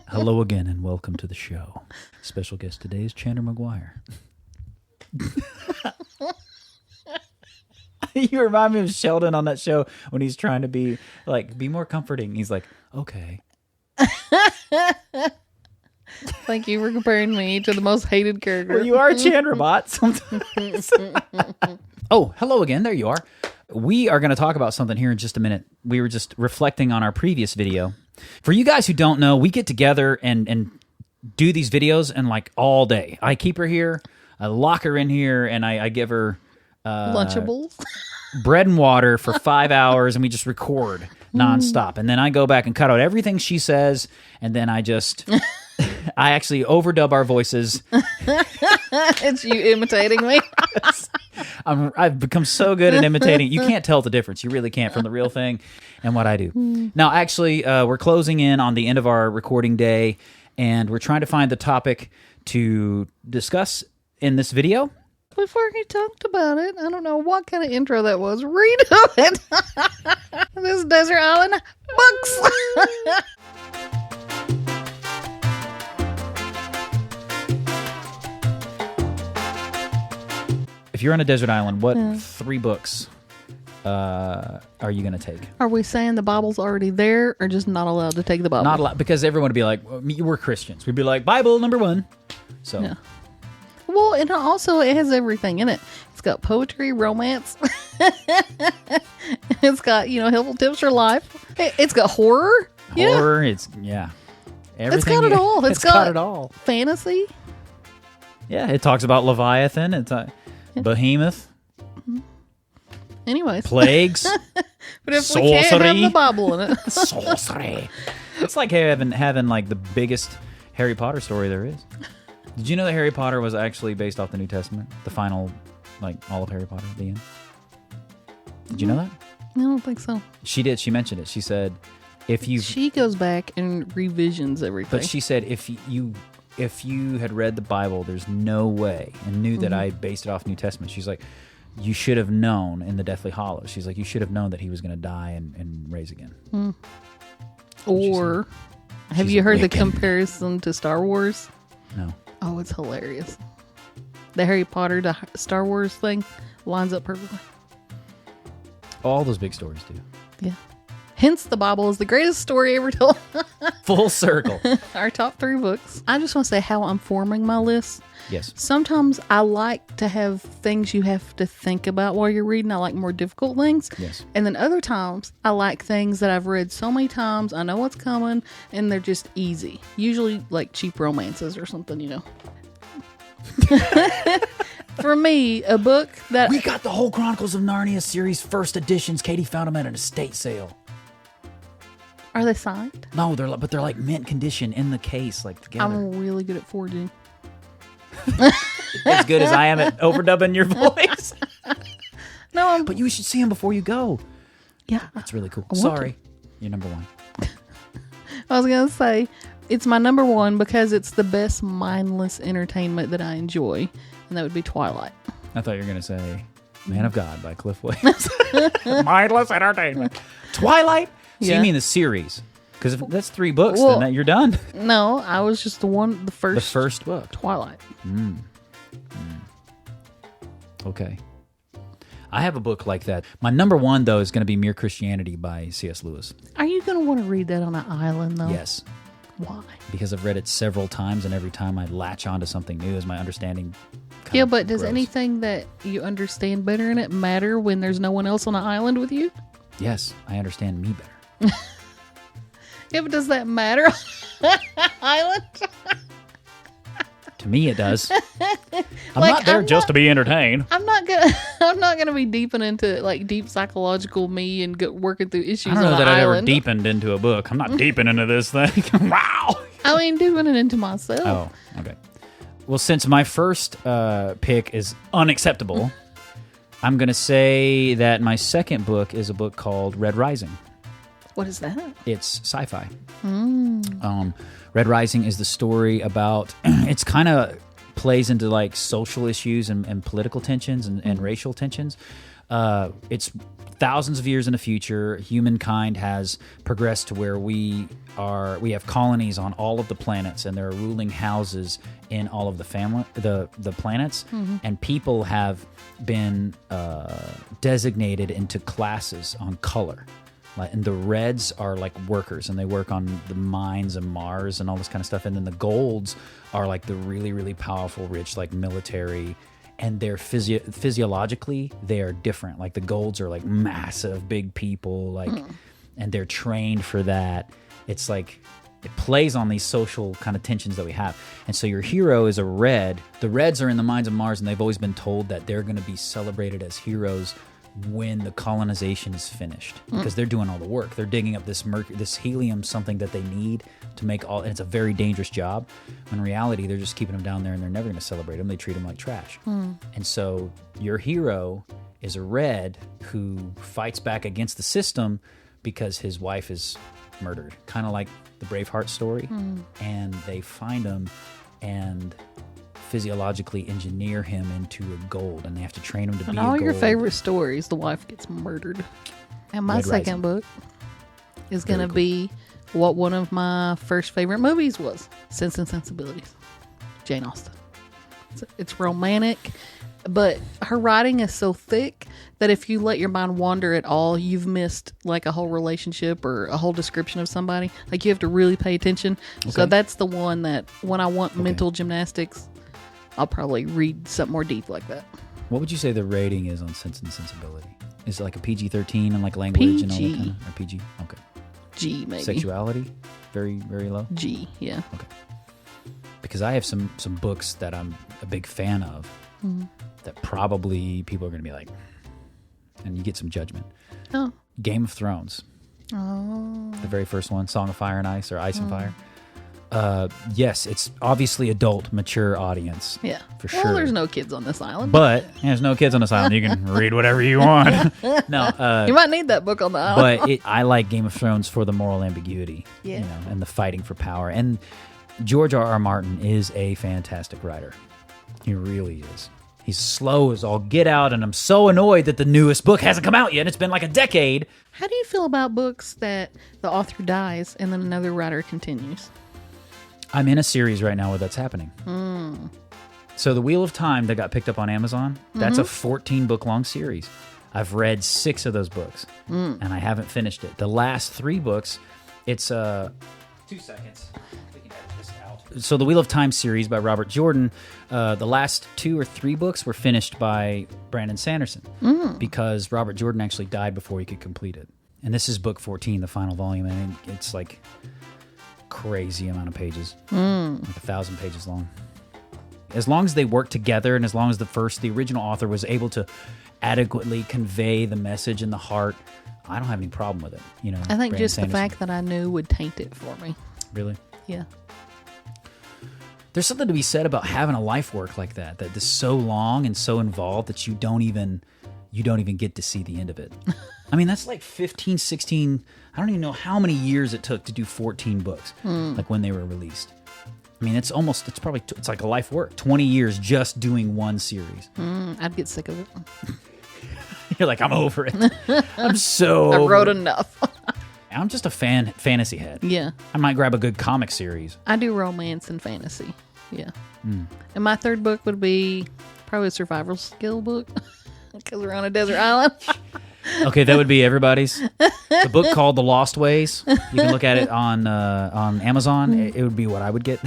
Hello again and welcome to the show. Special guest today is Chandra McGuire. You remind me of Sheldon on that show when he's trying to be more comforting. He's like, okay. Thank you for comparing me to the most hated character. Well, you are a Chandra bot sometimes. Oh, hello again. There you are. We are going to talk about something here in just a minute. We were just reflecting on our previous video. For you guys who don't know, we get together and do these videos and like all day. I keep her here, I lock her in here, and I give her Lunchables, bread and water for 5 hours, and we just record nonstop. And then I go back and cut out everything she says, and then I just I actually overdub our voices. It's you imitating me. I've become so good at imitating. You can't tell the difference. You really can't from the real thing and what I do. Now, actually, we're closing in on the end of our recording day, and we're trying to find the topic to discuss in this video. Before he talked about it, I don't know what kind of intro that was. Redo it. This is Desert Island Books. If you're on a desert island, what 3 books are you going to take? Are we saying the Bible's already there, or just not allowed to take the Bible? Not allowed, because everyone would be like, we're Christians. We'd be like, Bible number 1. So. Yeah. Well, and also it has everything in it. It's got poetry, romance. It's got, helpful tips for life. It's got horror. Horror, Everything. Everything. It's got it all. It's got it all. Fantasy. Yeah, it talks about Leviathan. It's Behemoth. Anyways. Plagues. But if sorcery. we can't have the Bible in it. Sorcery. It's like having like the biggest Harry Potter story there is. Did you know that Harry Potter was actually based off the New Testament? The final, all of Harry Potter at the end? Did you know that? I don't think so. She did. She mentioned it. She said, She goes back and revisions everything. But she said, if you had read the Bible, there's no way, and knew that I based it off New Testament. She's like, you should have known in the Deathly Hallows. She's like, you should have known that he was going to die and raise again. Or, have you heard the comparison to Star Wars? No. Oh, it's hilarious. The Harry Potter to Star Wars thing lines up perfectly. All those big stories do. Yeah. Hence, the Bible is the greatest story ever told. Full circle. Our top 3 books. I just want to say how I'm forming my list. Yes. Sometimes I like to have things you have to think about while you're reading. I like more difficult things. Yes. And then other times, I like things that I've read so many times, I know what's coming, and they're just easy. Usually like cheap romances or something, For me, a book that... We got the whole Chronicles of Narnia series first editions. Katie found them at an estate sale. Are they signed? No, they're like mint condition in the case, together. I'm really good at forging. As good as I am at overdubbing your voice. No, but you should see them before you go. Yeah. That's really cool. Sorry. You're number 1. I was going to say, it's my number 1 because it's the best mindless entertainment that I enjoy, and that would be Twilight. I thought you were going to say Man of God by Cliff Williams. Mindless entertainment. Twilight? So you mean the series? Because if that's 3 books, then you're done. No, I was just the first. The first book. Twilight. Okay. I have a book like that. My number 1, though, is going to be Mere Christianity by C.S. Lewis. Are you going to want to read that on an island, though? Yes. Why? Because I've read it several times, and every time I latch onto something new as my understanding Yeah, but does anything that you understand better in it matter when there's no one else on an island with you? Yes, I understand me better. Yeah, but does that matter on an island? To me, it does. I'm not there just to be entertained. I'm not gonna be deeping into deep psychological me and working through issues. I don't know on that an I've ever island. deepened into a book. I'm not deeping into this thing. Wow. I mean, deeping it into myself. Oh, okay. Well, since my first pick is unacceptable, I'm going to say that my second book is a book called Red Rising. What is that? It's sci-fi. Red Rising is the story about, it's kind of plays into social issues and political tensions and racial tensions. It's thousands of years in the future. Humankind has progressed to where we have colonies on all of the planets, and there are ruling houses in all of the planets, and people have been designated into classes on color. And the reds are like workers, and they work on the mines and Mars and all this kind of stuff. And then the golds are like the really, really powerful, rich, like military. And they're physiologically, they are different. Like the golds are like massive, big people, like, and they're trained for that. It's like it plays on these social kind of tensions that we have. And so your hero is a red. The reds are in the mines of Mars, and they've always been told that they're going to be celebrated as heroes when the colonization is finished, because they're doing all the work. They're digging up this this helium, something that they need to make all, and it's a very dangerous job. In reality, they're just keeping them down there, and they're never going to celebrate them. They treat them like trash. And so your hero is a red who fights back against the system because his wife is murdered, kind of like the Braveheart story. And they find him and physiologically engineer him into a gold, and they have to train him to be a gold. All your favorite stories, the wife gets murdered. And my second book is going to be what one of my first favorite movies was, Sense and Sensibility, Jane Austen. It's romantic, but her writing is so thick that if you let your mind wander at all, you've missed like a whole relationship or a whole description of somebody. Like you have to really pay attention. Okay. So that's the one that when I want mental gymnastics, I'll probably read something more deep like that. What would you say the rating is on Sense and Sensibility? Is it like a PG-13 and like language and all that kind of? Or PG? Okay. G, maybe. Sexuality? Very, very low? G, yeah. Okay. Because I have some books that I'm a big fan of that probably people are going to be like, and you get some judgment. Oh. Game of Thrones. Oh. The very first one, Song of Fire and Ice, or Ice and Fire. Yes, it's obviously adult, mature audience. Yeah, for sure. Well, there's no kids on this island. But there's no kids on this island. You can read whatever you want. No, you might need that book on the island. But I like Game of Thrones for the moral ambiguity, and the fighting for power. And George R.R. Martin is a fantastic writer. He really is. He's slow as all get out, and I'm so annoyed that the newest book hasn't come out yet. It's been like a decade. How do you feel about books that the author dies and then another writer continues? I'm in a series right now where that's happening. So The Wheel of Time that got picked up on Amazon, that's a 14-book-long series. I've read 6 of those books, and I haven't finished it. The last 3 books, it's 2 seconds. We can edit this out. So The Wheel of Time series by Robert Jordan, the last 2 or 3 books were finished by Brandon Sanderson because Robert Jordan actually died before he could complete it. And this is book 14, the final volume, and it's like crazy amount of pages, like 1,000 pages long. As long as they work together, and as long as the original author was able to adequately convey the message and the heart, I don't have any problem with it. You know, I think just the fact that I knew would taint it for me. Really? Yeah. There's something to be said about having a life work like that is so long and so involved that you don't even get to see the end of it. I mean, that's like 15, 16, I don't even know how many years it took to do 14 books, like when they were released. I mean, it's like a life work, 20 years just doing one series. I'd get sick of it. You're like, I'm over it. I'm so I wrote enough. I'm just a fantasy head. Yeah. I might grab a good comic series. I do romance and fantasy. Yeah. And my third book would be probably a survival skill book because we're on a desert island. Okay, that would be everybody's. The book called The Lost Ways. You can look at it on Amazon. It would be what I would get.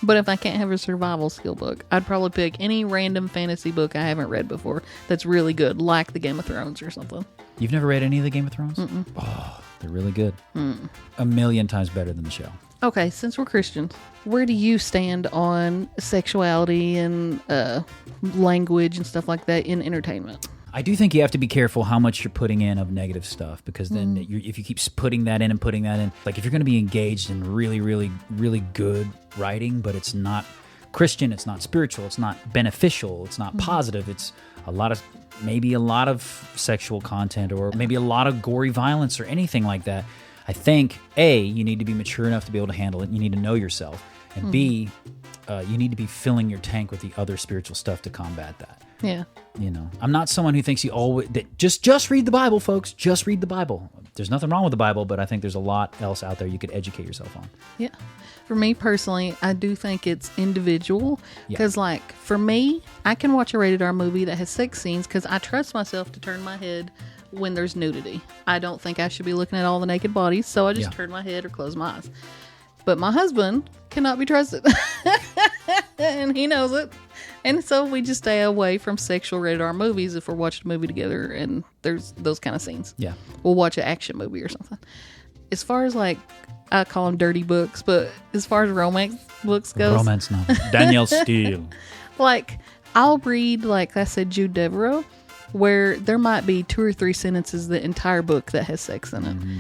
But if I can't have a survival skill book, I'd probably pick any random fantasy book I haven't read before that's really good, like the Game of Thrones or something. You've never read any of the Game of Thrones? Oh, they're really good. A million times better than the show. Okay, since we're Christians, where do you stand on sexuality and language and stuff like that in entertainment? I do think you have to be careful how much you're putting in of negative stuff, because then if you keep putting that in, like if you're going to be engaged in really, really, really good writing, but it's not Christian, it's not spiritual, it's not beneficial, it's not positive, it's maybe a lot of sexual content, or maybe a lot of gory violence or anything like that. I think, A, you need to be mature enough to be able to handle it. You need to know yourself. And B, you need to be filling your tank with the other spiritual stuff to combat that. Yeah. You know, I'm not someone who thinks you always just read the Bible, folks. Just read the Bible. There's nothing wrong with the Bible, but I think there's a lot else out there you could educate yourself on. Yeah. For me personally, I do think it's individual. Because, like, for me, I can watch a rated R movie that has sex scenes because I trust myself to turn my head when there's nudity. I don't think I should be looking at all the naked bodies, so I just turn my head or close my eyes. But my husband cannot be trusted. And he knows it. And so we just stay away from sexual rated R movies if we're watching a movie together and there's those kind of scenes. Yeah. We'll watch an action movie or something. As far as, like, I call them dirty books, but as far as romance books goes. Romance novel. Danielle Steele. Like, I'll read, like I said, Jude Devereaux, where there might be 2 or 3 sentences the entire book that has sex in it. Mm-hmm.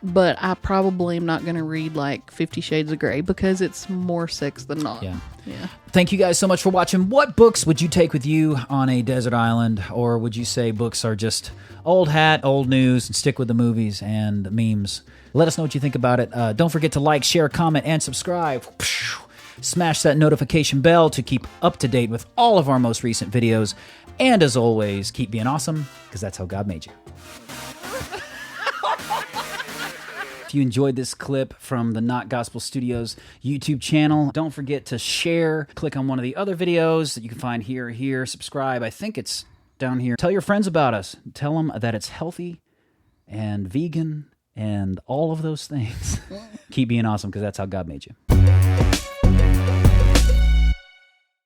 But I probably am not going to read, like, 50 Shades of Grey because it's more sex than not. Yeah. Yeah. Thank you guys so much for watching. What books would you take with you on a desert island? Or would you say books are just old hat, old news, and stick with the movies and memes? Let us know what you think about it. Don't forget to like, share, comment, and subscribe. Smash that notification bell to keep up to date with all of our most recent videos. And as always, keep being awesome, because that's how God made you. If you enjoyed this clip from the Not Gospel Studios YouTube channel, don't forget to share. Click on one of the other videos that you can find here. Subscribe. I think it's down here. Tell your friends about us. Tell them that it's healthy and vegan and all of those things. Keep being awesome, because that's how God made you.